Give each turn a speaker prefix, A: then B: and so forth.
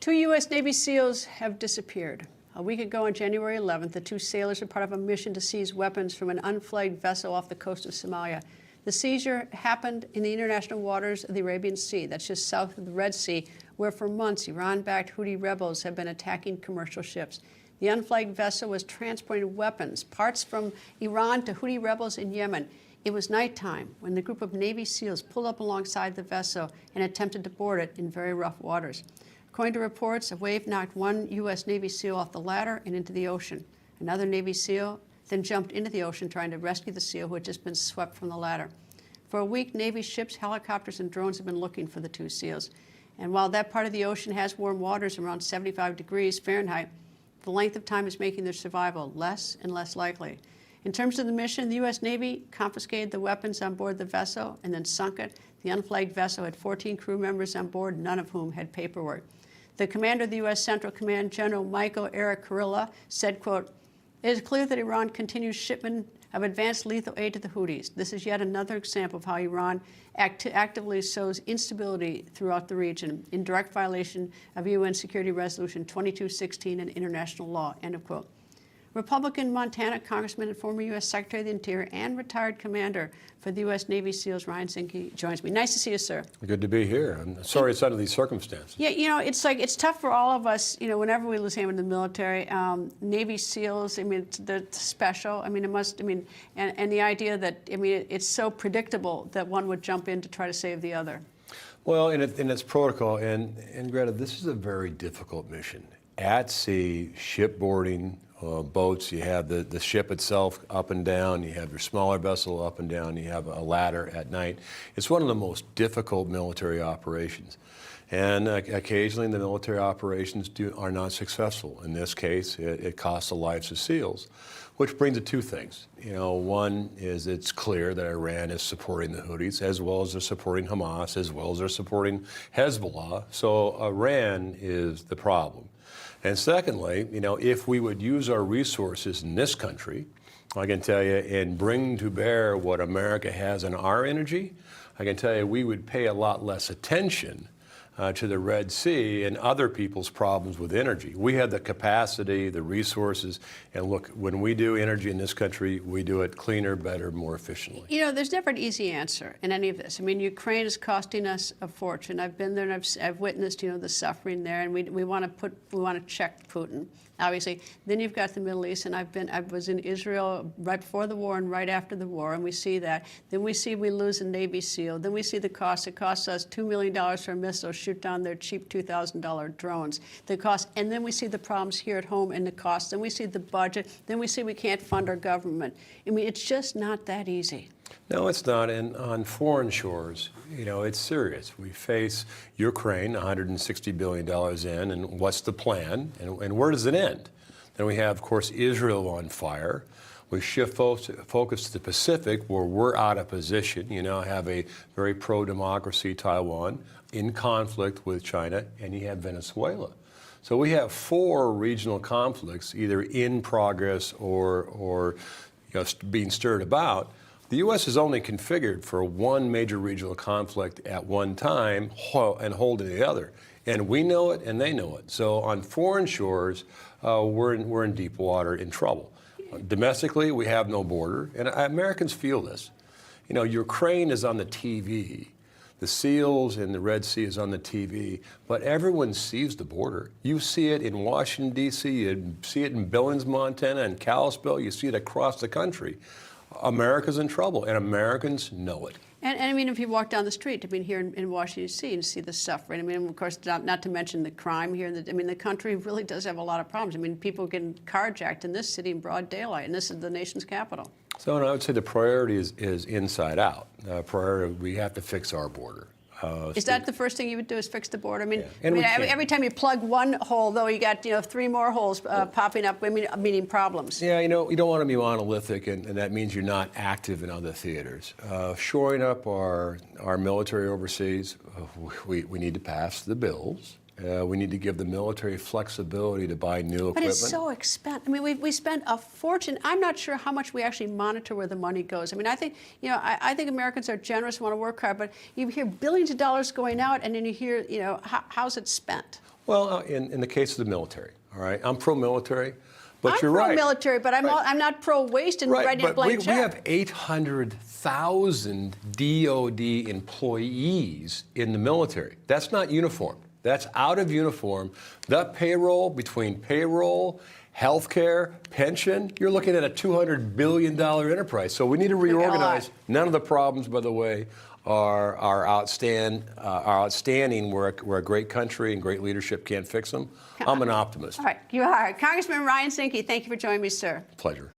A: Two U.S. Navy SEALs have disappeared. A week ago on January 11th, the two sailors were part of a mission to seize weapons from an unflagged vessel off the coast of Somalia. The seizure happened in the international waters of the Arabian Sea, that's just south of the Red Sea, where for months Iran-backed Houthi rebels have been attacking commercial ships. The unflagged vessel was transporting weapons, parts from Iran to Houthi rebels in Yemen. It was nighttime when the group of Navy SEALs pulled up alongside the vessel and attempted to board it in very rough waters. According to reports, a wave knocked one U.S. Navy SEAL off the ladder and into the ocean. Another Navy SEAL then jumped into the ocean trying to rescue the SEAL who had just been swept from the ladder. For a week, Navy ships, helicopters, and drones have been looking for the two SEALs. And while that part of the ocean has warm waters around 75 degrees Fahrenheit, the length of time is making their survival less and less likely. In terms of the mission, the U.S. Navy confiscated the weapons on board the vessel and then sunk it. The unflagged vessel had 14 crew members on board, none of whom had paperwork. The commander of the U.S. Central Command, General Michael Eric Kurilla, said, quote, "It is clear that Iran continues shipment of advanced lethal aid to the Houthis. This is yet another example of how Iran actively sows instability throughout the region in direct violation of UN Security Resolution 2216 and international law," end of quote. Republican Montana Congressman and former U.S. Secretary of the Interior and retired commander for the U.S. Navy SEALs, Ryan Zinke, joins me. Nice to see you, sir.
B: Good to be here. I'm sorry it's under these circumstances.
A: Yeah, you know, it's tough for all of us, you know, whenever we lose anyone in the military. Navy SEALs, I mean, they're special. I mean, and the idea that, I mean, it's so predictable that one would jump in to try to save the other.
B: Well, in its protocol, and Greta, this is a very difficult mission. At sea, shipboarding, boats, you have the ship itself up and down, you have your smaller vessel up and down, you have a ladder at night. It's one of the most difficult military operations. And occasionally the military operations are not successful. In this case, it costs the lives of SEALs, which brings to two things. You know, one is it's clear that Iran is supporting the Houthis, as well as they're supporting Hamas, as well as they're supporting Hezbollah. So Iran is the problem. And secondly, you know, if we would use our resources in this country, I can tell you, and bring to bear what America has in our energy, I can tell you we would pay a lot less attention to the Red Sea and other people's problems with energy. We have the capacity, the resources, and look, when we do energy in this country, we do it cleaner, better, more efficiently.
A: You know, there's never an easy answer in any of this. I mean, Ukraine is costing us a fortune. I've been there and I've witnessed, you know, the suffering there, and we want to check Putin, obviously. Then you've got the Middle East, and I was in Israel right before the war and right after the war, and we see that. Then we lose a Navy SEAL. Then we see the cost. It costs us $2 million for a missile, shoot down their cheap $2,000 drones. The cost, and then we see the problems here at home and the cost. Then we see the budget. Then we see we can't fund our government. I mean, it's just not that easy.
B: No, it's not. And on foreign shores, you know, it's serious. We face Ukraine, $160 billion in, and what's the plan? And where does it end? Then we have, of course, Israel on fire. We shift focus to the Pacific, where we're out of position. You now have a very pro-democracy Taiwan in conflict with China, and you have Venezuela. So we have four regional conflicts, either in progress or you know, being stirred about. The U.S. is only configured for one major regional conflict at one time and holding the other. And we know it, and they know it. So on foreign shores, we're in deep water, in trouble. Domestically, we have no border, and Americans feel this. You know, Ukraine is on the TV. The SEALs in the Red Sea is on the TV, but everyone sees the border. You see it in Washington, D.C., you see it in Billings, Montana, and Kalispell, you see it across the country. America's in trouble, and Americans know it.
A: And I mean, if you walk down the street, I mean, here in Washington, D.C., and see the suffering. I mean, of course, not to mention the crime here. I mean, the country really does have a lot of problems. I mean, people getting carjacked in this city in broad daylight, and this is the nation's capital. So,
B: and I would say the priority is inside out. Priority, we have to fix our border.
A: Is that the first thing you would do, is fix the border? I mean,
B: yeah.
A: Every time you plug one hole, though, you got, you know, three more holes popping up, meaning problems.
B: Yeah, you know, you don't want to be monolithic, and that means you're not active in other theaters. Shoring up our military overseas, we need to pass the bills. We need to give the military flexibility to buy new equipment.
A: But it's so expensive. I mean, we spend a fortune. I'm not sure how much we actually monitor where the money goes. I mean, I think, you know, I think Americans are generous, want to work hard, but you hear billions of dollars going out, and then you hear, you know, how's it spent?
B: Well, in the case of the military, all right, I'm pro-military, but
A: I'm
B: you're right.
A: pro-military, but I'm not pro-waste and ready to
B: but
A: blank
B: we
A: check.
B: have 800,000 DOD employees in the military. That's not uniform. That's out of uniform. That payroll, between payroll, healthcare, pension, you're looking at a $200 billion enterprise. So we need to reorganize. None of the problems, by the way, are outstanding. We're a great country and great leadership can't fix them. I'm an optimist.
A: All right, you are. Congressman Ryan Zinke, thank you for joining me, sir.
B: Pleasure.